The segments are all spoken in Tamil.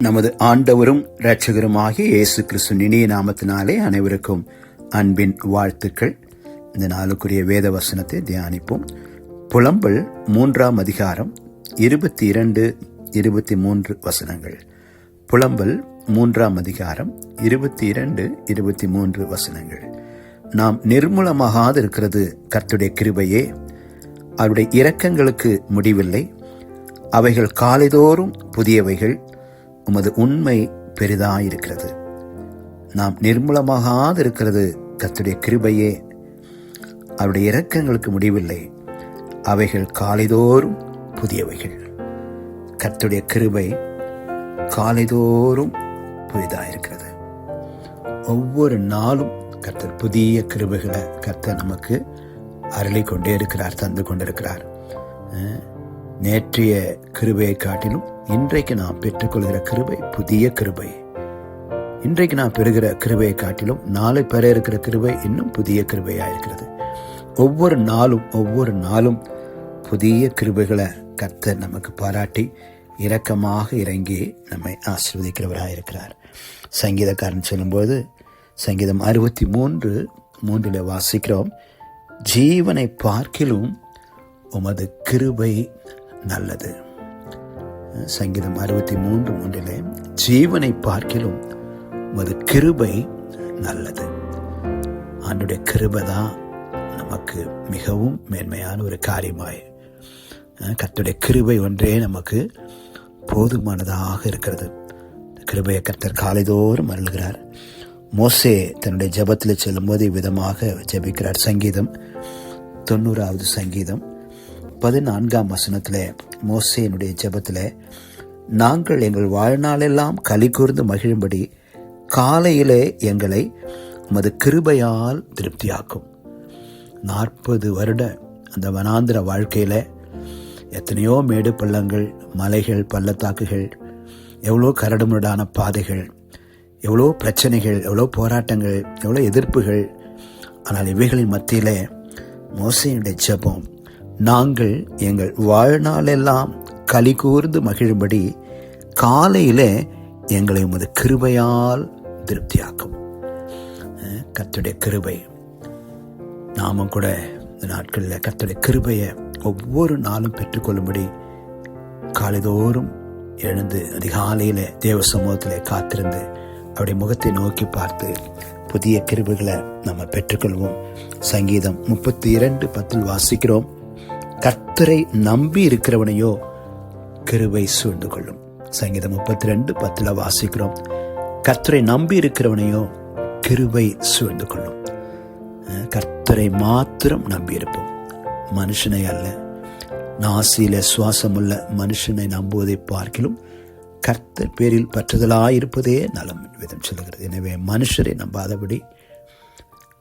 நமது ஆண்டவரும் இரட்சகருமாகிய இயேசு கிறிஸ்து இனிய நாமத்தினாலே அனைவருக்கும் அன்பின் வாழ்த்துக்கள். இந்த நாளுக்குரிய வேத வசனத்தை தியானிப்போம். புலம்பல் 3ஆம் அதிகாரம் 22-23 வசனங்கள். புலம்பல் 3ஆம் அதிகாரம் 22-23 வசனங்கள். நாம் நிர்மூலமாகாதிருக்கிறது கர்த்தருடைய கிருபையே, அவருடைய இரக்கங்களுக்கு முடிவில்லை. அவைகள் காலைதோறும் புதியவைகள், உமது உண்மை பெரிதாயிருக்கிறது. நாம் நிர்மூலமாகாதிருக்கிறது கர்த்தருடைய கிருபையே, அவருடைய இரக்கங்களுக்கு முடிவில்லை. அவைகள் காலைதோறும் புதியவைகள். கர்த்தருடைய கிருபை காலைதோறும் புதிதாயிருக்கிறது. ஒவ்வொரு நாளும் கர்த்தர் புதிய கிருபைகளை கர்த்தர் நமக்கு அருளி கொண்டே இருக்கிறார், தந்து கொண்டிருக்கிறார். நேற்றைய கிருபையை காட்டிலும் இன்றைக்கு நாம் பெற்றுக்கொள்கிற கிருபை புதிய கிருபை. இன்றைக்கு நாம் பெறுகிற கிருபையை காட்டிலும் நாளை பெற இருக்கிற கிருபை இன்னும் புதிய கிருபையாக இருக்கிறது. ஒவ்வொரு நாளும் புதிய கிருபைகளை கர்த்தர் நமக்கு பாராட்டி இரக்கமாக இறங்கி நம்மை ஆசீர்வதிக்கிறவராக இருக்கிறார். சங்கீதக்காரன் சொல்லும்போது சங்கீதம் 63:3 வாசிக்கிறோம், ஜீவனை பார்க்கிலும் உமது கிருபை நல்லது. சங்கீதம் 63:3 ஜீவனை பார்க்கிலும் உமது கிருபை நல்லது. ஆண்டுடைய கிருபை தான் நமக்கு மிகவும் மேன்மையான ஒரு காரியமாய், கர்த்தருடைய கிருபை ஒன்றே நமக்கு போதுமானதாக இருக்கிறது. கிருபையை கர்த்தர் காலைதோறும் அருள்கிறார். மோசே தன்னுடைய ஜெபத்தில் செல்லும்போது விதமாக ஜெபிக்கிறார். சங்கீதம் 90வது சங்கீதம் 14ஆம் வசனத்தில் மோசேனுடைய ஜெபத்தில், நாங்கள் எங்கள் வாழ்நாளெல்லாம் களி கூர்ந்து மகிழும்படி காலையிலே எங்களை உமது கிருபையால் திருப்தியாக்கும். 40 வருட அந்த வனாந்திர வாழ்க்கையில் எத்தனையோ மேடு பள்ளங்கள், மலைகள், பள்ளத்தாக்குகள், எவ்வளோ கரடுமுரடான பாதைகள், எவ்வளோ பிரச்சனைகள், எவ்வளோ போராட்டங்கள், எவ்வளோ எதிர்ப்புகள். ஆனால் இவைகளின் மத்தியில் மோசேனுடைய ஜெபம், நாங்கள் எங்கள் வாழ்நாளெல்லாம் களி கூர்ந்து மகிழும்படி காலையிலே எங்களை உமது கிருபையால் திருப்தியாக்கும். கர்த்தருடைய கிருபை. நாமும் கூட இந்த நாட்களில் கர்த்தருடைய கிருபையை ஒவ்வொரு நாளும் பெற்றுக்கொள்ளும்படி காலைதோறும் எழுந்து அதிகாலையில் தேவ சமூகத்தில் காத்திருந்து அவருடைய முகத்தை நோக்கி பார்த்து புதிய கிருபைகளை நம்ம பெற்றுக்கொள்வோம். சங்கீதம் 32:10 வாசிக்கிறோம், கர்த்தரை நம்பி இருக்கிறவனையோ கிருபை சூழ்ந்து கொள்ளும். சங்கீதம் 32:10 வாசிக்கிறோம், கர்த்தரை நம்பி இருக்கிறவனையோ கிருபை சூழ்ந்து கொள்ளும். கர்த்தரை மாத்திரம் நம்பி இருப்போம், மனுஷனை அல்ல. நாசியில சுவாசமுள்ள மனுஷனை நம்புவதை பார்க்கிலும் கர்த்தர் பேரில் பற்றுதலாயிருப்பதே நலம் விதம் சொல்லுகிறது. எனவே மனுஷரை நம்பாதபடி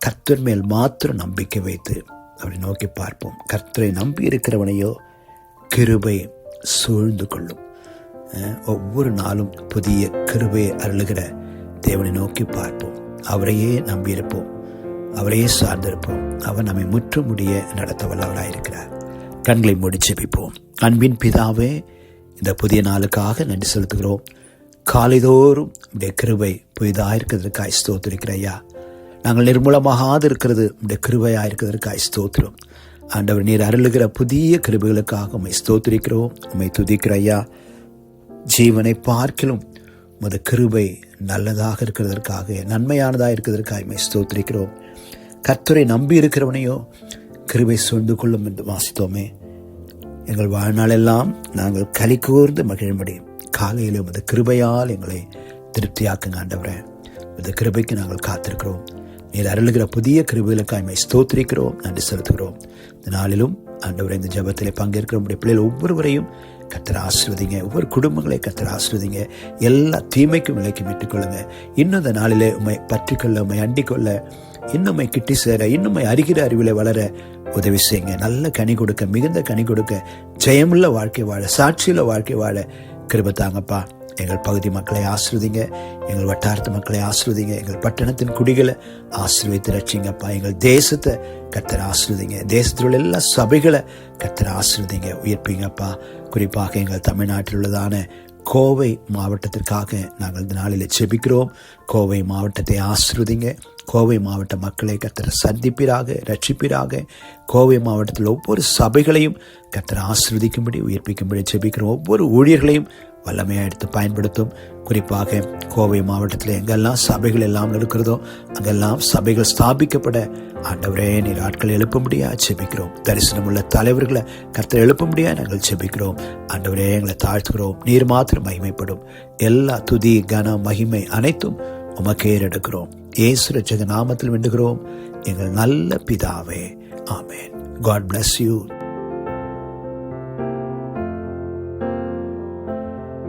கர்த்தர் மேல் மாத்திரம் நம்பிக்கை வைத்து அவரை நோக்கி பார்ப்போம். கர்த்தரை நம்பி இருக்கிறவனையோ கிருபை சூழ்ந்து கொள்ளும். ஒவ்வொரு நாளும் புதிய கிருபையை அருளுகிற தேவனை நோக்கி பார்ப்போம். அவரையே நம்பியிருப்போம், அவரையே சார்ந்திருப்போம். அவர் நம்மை முற்றுமுடிய நடத்த வல்லவராயிருக்கிறார். கண்களை மூடி ஜெபிப்போம். அன்பின் பிதாவே, இந்த புதிய நாளுக்காக நன்றி செலுத்துகிறோம். காலைதோறும் உடைய கிருபை புதிதாயிருக்கிறதுக்காய் ஸ்தோத்திரிக்கிற ஐயா. நாங்கள் நிர்மூலமாகாது இருக்கிறது உடைய கிருபையாயிருக்கிறதுக்காய் ஸ்தோத்திரம். ஆண்டவர், நீர் அருளுகிற புதிய கிருபைகளுக்காக உம்மை ஸ்தோத்திரிக்கிறோம், உம்மை துதிக்கிற ஐயா. ஜீவனை பார்க்கிலும் உமது கிருபை நல்லதாக இருக்கிறதற்காக, நன்மையானதாக இருக்கிறதற்காக உம்மை ஸ்தோத்திரிக்கிறோம். கர்த்தரை நம்பி இருக்கிறவனையோ கிருபை சூழ்ந்து கொள்ளும் என்று வாசித்தோமே. எங்கள் வாழ்நாளெல்லாம் நாங்கள் களி கூர்ந்து மகிழும்படி காலையில் உமது கிருபையால் எங்களை திருப்தியாக்குங்க ஆண்டவரே. இந்த கிருபைக்கு நாங்கள் காத்திருக்கிறோம். நீர் அருளுகிற புதிய கிருபைகளுக்காக உம்மை ஸ்தோத்திரிக்கிறோம், நன்றி செலுத்துகிறோம். இந்த நாளிலும் ஆண்டவரே, இந்த ஜெபத்தில் பங்கேற்கிற உடைய பிள்ளைகள் ஒவ்வொருவரையும் கர்த்தர் ஆசீர்வதிங்க. ஒவ்வொரு குடும்பங்களை கர்த்தர் ஆசீர்வதிங்க. எல்லா தீமைக்கும் விலைக்கு மீட்டுக்கொள்ளுங்க. இன்னும் இந்த நாளிலே உம்மை பற்றிக்கொள்ள, உம்மை அண்டிக்கொள்ள, இன்னும்மை கிட்டி சேர, இன்னும்மை அறிகிற அறிவிலை வளர உதவி செய்யுங்க. நல்ல கனி கொடுக்க, மிகுந்த கனி கொடுக்க, ஜெயமுள்ள வாழ்க்கை வாழ, சாட்சியுள்ள வாழ்க்கை வாழ கிருபை தாங்கப்பா. எங்கள் பகுதி மக்களை ஆசீர்வதிங்க, எங்கள் வட்டாரத்து மக்களை ஆசீர்வதிங்க, எங்கள் பட்டணத்தின் குடிகளை ஆசீர்வதித்து ரட்சிங்கப்பா. எங்கள் தேசத்தை கர்த்தர் ஆசீர்வதிங்க, தேசத்தில் உள்ள எல்லா சபைகளை கர்த்தர் ஆசீர்வதிங்க, உயிர்ப்பீங்கப்பா. குறிப்பாக எங்கள் தமிழ்நாட்டில் உள்ளதான கோவை மாவட்டத்திற்காக நாங்கள் இந்த நாளில் ஜெபிக்கிறோம். கோவை மாவட்டத்தை ஆசீர்வதிங்க. கோவை மாவட்ட மக்களை கர்த்தர் சந்திப்பீராக, ரட்சிப்பீராக. கோவை மாவட்டத்தில் ஒவ்வொரு சபைகளையும் கர்த்தர் ஆசீர்வதிக்கும்படி, உயிர்ப்பிக்கும்படி ஜெபிக்கிறோம். ஒவ்வொரு ஊழியர்களையும் வல்லமையாக எடுத்து பயன்படுத்தும். குறிப்பாக கோவை மாவட்டத்தில் எங்கெல்லாம் சபைகள் எல்லாம் இருக்கிறதோ அங்கெல்லாம் சபைகள் ஸ்தாபிக்கப்பட ஆண்டவரே நீர் ஆட்கள் எழுப்பும்படியா ஜெபிக்கிறோம். தரிசனமுள்ள தலைவர்களை கர்த்தர் எழுப்பும்படியா நாங்கள் ஜெபிக்கிறோம். ஆண்டவரே எங்களை தாழ்த்துகிறோம். நீர் மாத்திரம் மகிமைப்படும். எல்லா துதி, கன, மகிமை அனைத்தும் உமக்கே எடுக்கிறோம். இயேசு ரட்சக நாமத்தில் வேண்டுகிறோம் எங்கள் நல்ல பிதாவே. ஆமென். God bless you.